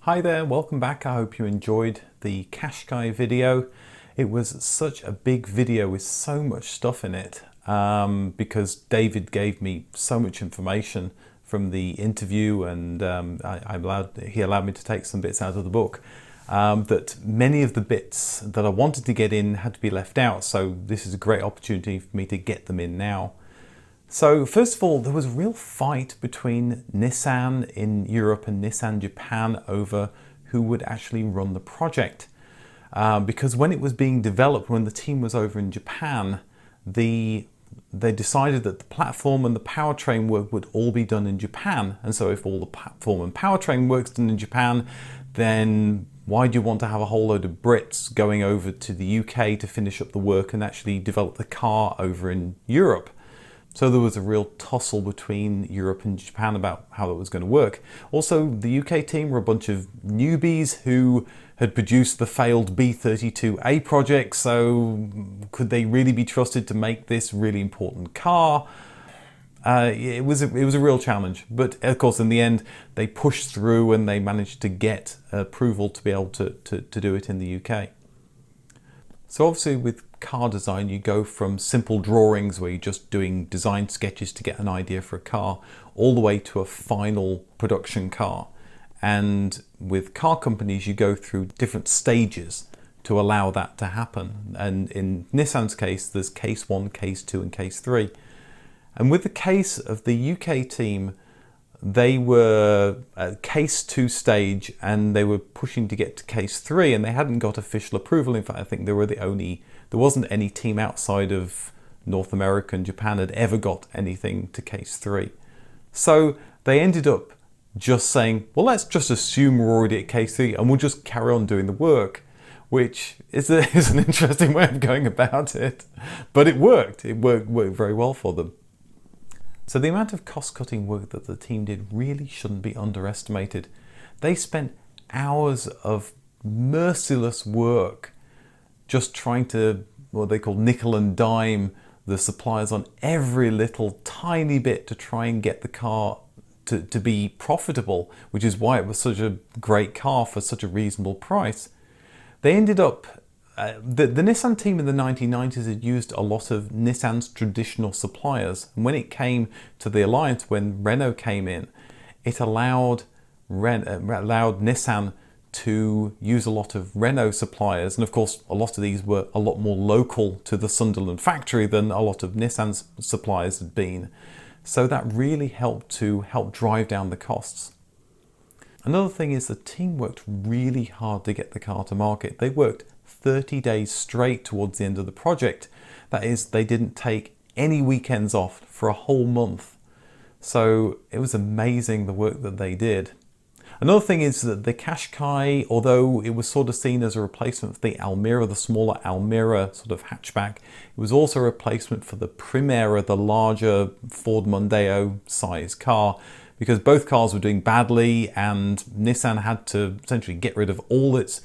Hi there, welcome back. I hope you enjoyed the Qashqai video. It was such a big video with so much stuff in it because David gave me so much information from the interview, and he allowed me to take some bits out of the book. That many of the bits that I wanted to get in had to be left out, so this is a great opportunity for me to get them in now. So first of all, there was a real fight between Nissan in Europe and Nissan Japan over who would actually run the project. Because when it was being developed, when the team was over in Japan, they decided that the platform and the powertrain work would all be done in Japan. And so if all the platform and powertrain work's done in Japan, then why do you want to have a whole load of Brits going over to the UK to finish up the work and actually develop the car over in Europe? So there was a real tussle between Europe and Japan about how it was going to work. Also, the UK team were a bunch of newbies who had produced the failed B32A project, so could they really be trusted to make this really important car? It was a real challenge, but of course in the end they pushed through and they managed to get approval to be able to do it in the UK. So obviously with car design, you go from simple drawings where you're just doing design sketches to get an idea for a car, all the way to a final production car. And with car companies, you go through different stages to allow that to happen. And in Nissan's case, there's case 1, case 2 and case 3. And with the case of the UK team, they were at case 2 stage and they were pushing to get to case 3, and they hadn't got official approval. In fact, I think there wasn't any team outside of North America and Japan had ever got anything to case 3. So they ended up just saying, well, let's just assume we're already at case 3 and we'll just carry on doing the work, which is an interesting way of going about it. But it worked. It worked very well for them. So the amount of cost-cutting work that the team did really shouldn't be underestimated. They spent hours of merciless work just trying to, what they call nickel and dime the suppliers on every little tiny bit to try and get the car to be profitable, which is why it was such a great car for such a reasonable price. They ended up, the Nissan team in the 1990s had used a lot of Nissan's traditional suppliers. And when it came to the alliance, when Renault came in, it allowed Nissan to use a lot of Renault suppliers. And of course, a lot of these were a lot more local to the Sunderland factory than a lot of Nissan's suppliers had been. So that really helped drive down the costs. Another thing is the team worked really hard to get the car to market. They worked 30 days straight towards the end of the project. That is, they didn't take any weekends off for a whole month. So it was amazing the work that they did. Another thing is that the Qashqai, although it was sort of seen as a replacement for the Almera, the smaller Almera sort of hatchback, it was also a replacement for the Primera, the larger Ford Mondeo size car, because both cars were doing badly and Nissan had to essentially get rid of all its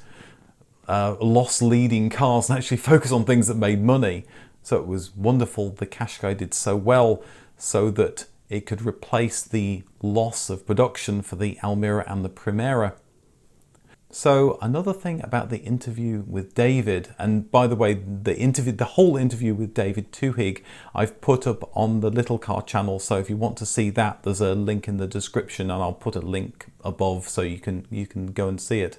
loss-leading cars and actually focus on things that made money. So it was wonderful the Qashqai did so well so that it could replace the loss of production for the Almera and the Primera. So another thing about the interview with David, and by the way, the whole interview with David Twohig, I've put up on the Little Car channel. So if you want to see that, there's a link in the description, and I'll put a link above so you can go and see it.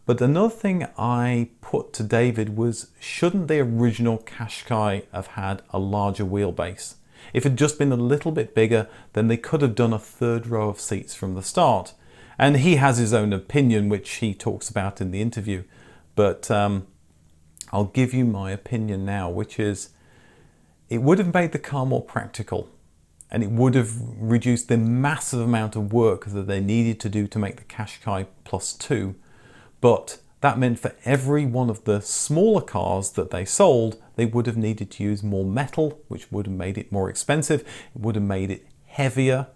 But another thing I put to David was, shouldn't the original Qashqai have had a larger wheelbase? If it had just been a little bit bigger, then they could have done a third row of seats from the start. And he has his own opinion, which he talks about in the interview. But I'll give you my opinion now, which is it would have made the car more practical, and it would have reduced the massive amount of work that they needed to do to make the Qashqai Plus 2. But that meant for every one of the smaller cars that they sold, they would have needed to use more metal, which would have made it more expensive. It would have made it heavier.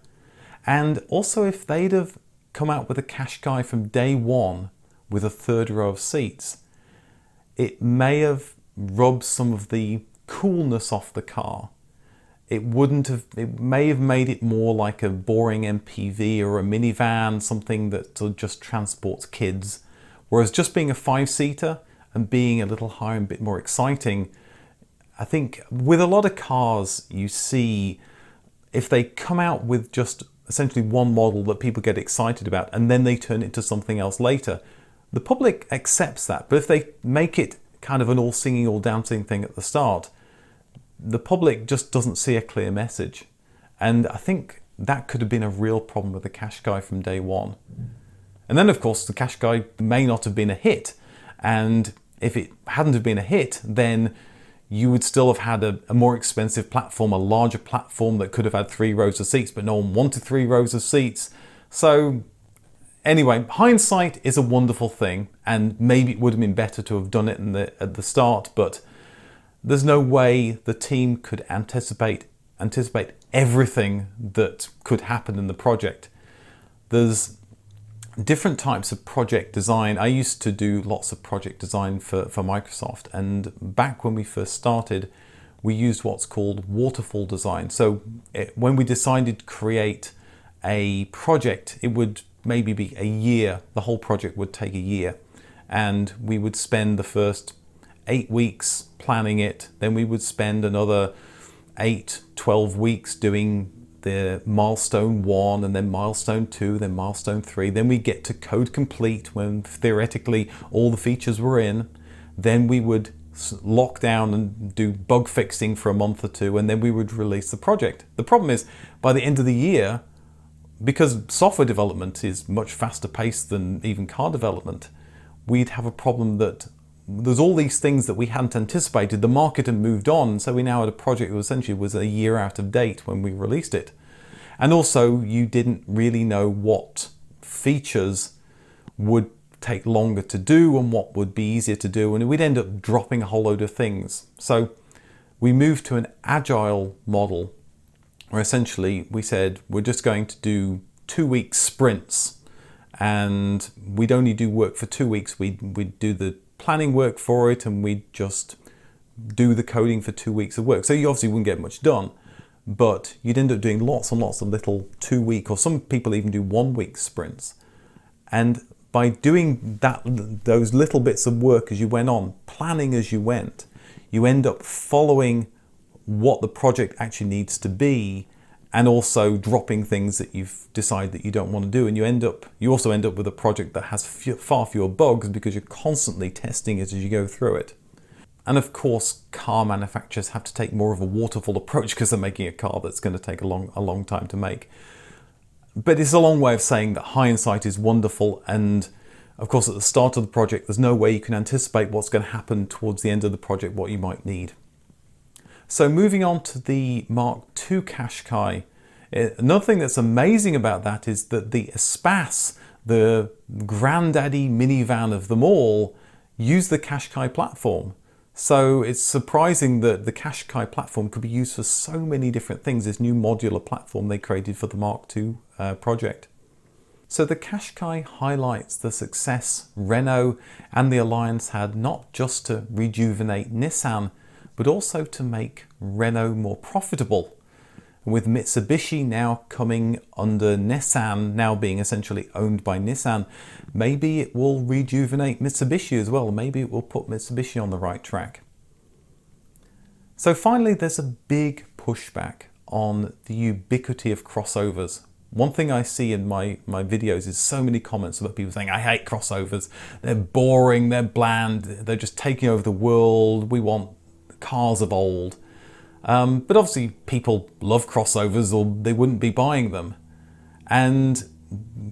And also, if they'd have come out with a Qashqai from day one with a third row of seats, it may have rubbed some of the coolness off the car. it may have made it more like a boring MPV or a minivan, something that just transports kids. Whereas just being a 5-seater and being a little higher and a bit more exciting, I think with a lot of cars you see, if they come out with just essentially one model that people get excited about and then they turn it into something else later, the public accepts that. But if they make it kind of an all singing, all dancing thing at the start, the public just doesn't see a clear message. And I think that could have been a real problem with the Qashqai from day one. And then of course the Qashqai may not have been a hit. And if it hadn't have been a hit, then you would still have had a more expensive platform, a larger platform that could have had 3 rows of seats, but no one wanted 3 rows of seats. So anyway, hindsight is a wonderful thing, and maybe it would have been better to have done it at the start, but there's no way the team could anticipate everything that could happen in the project. There's different types of project design. I used to do lots of project design for Microsoft, and back when we first started, we used what's called waterfall design. So when we decided to create a project, it would maybe be a year. The whole project would take a year, and we would spend the first 8 weeks planning it. Then we would spend another 8-12 weeks doing the milestone 1, and then milestone 2, then milestone 3. Then we get to code complete, when theoretically all the features were in. Then we would lock down and do bug fixing for a month or 2, and then we would release the project. The problem is, by the end of the year, because software development is much faster paced than even car development, we'd have a problem that there's all these things that we hadn't anticipated. The market had moved on, so we now had a project that essentially was a year out of date when we released it. And also, you didn't really know what features would take longer to do and what would be easier to do, and we'd end up dropping a whole load of things. So we moved to an agile model, where essentially we said we're just going to do 2-week sprints, and we'd only do work for 2 weeks. We'd do the planning work for it, and we'd just do the coding for 2 weeks of work. So you obviously wouldn't get much done, but you'd end up doing lots and lots of little 2-week, or some people even do 1-week sprints. And by doing those little bits of work as you went on, planning as you went, you end up following what the project actually needs to be, and also dropping things that you've decided that you don't want to do. And you also end up with a project that has far fewer bugs, because you're constantly testing it as you go through it. And of course, car manufacturers have to take more of a waterfall approach, because they're making a car that's going to take a long time to make. But it's a long way of saying that hindsight is wonderful, and of course at the start of the project there's no way you can anticipate what's going to happen towards the end of the project, what you might need. So moving on to the Mark II Qashqai, another thing that's amazing about that is that the Espace, the granddaddy minivan of them all, used the Qashqai platform. So it's surprising that the Qashqai platform could be used for so many different things, this new modular platform they created for the Mark II project. So the Qashqai highlights the success Renault and the Alliance had, not just to rejuvenate Nissan, but also to make Renault more profitable. With Mitsubishi now coming under Nissan, now being essentially owned by Nissan, maybe it will rejuvenate Mitsubishi as well. Maybe it will put Mitsubishi on the right track. So finally, there's a big pushback on the ubiquity of crossovers. One thing I see in my videos is so many comments about people saying, I hate crossovers. They're boring, they're bland, they're just taking over the world. We want cars of old. But obviously people love crossovers, or they wouldn't be buying them. And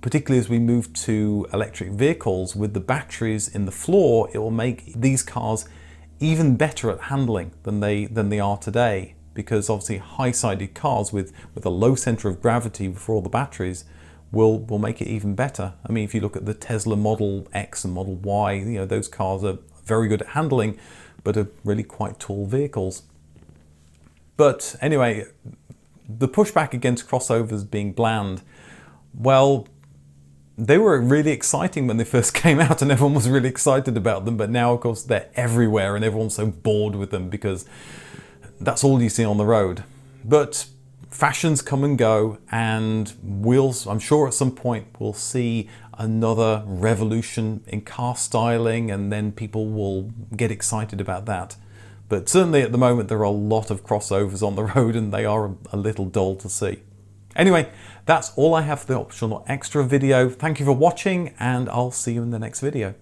particularly as we move to electric vehicles, with the batteries in the floor, it will make these cars even better at handling than they are today. Because obviously high-sided cars with a low center of gravity for all the batteries will make it even better. I mean, if you look at the Tesla Model X and Model Y, you know, those cars are very good at handling, but are really quite tall vehicles. But anyway, the pushback against crossovers being bland, well, they were really exciting when they first came out and everyone was really excited about them, but now of course they're everywhere and everyone's so bored with them because that's all you see on the road. But fashions come and go, and I'm sure at some point we'll see another revolution in car styling, and then people will get excited about that. But certainly at the moment there are a lot of crossovers on the road, and they are a little dull to see. Anyway, that's all I have for the optional extra video. Thank you for watching, and I'll see you in the next video.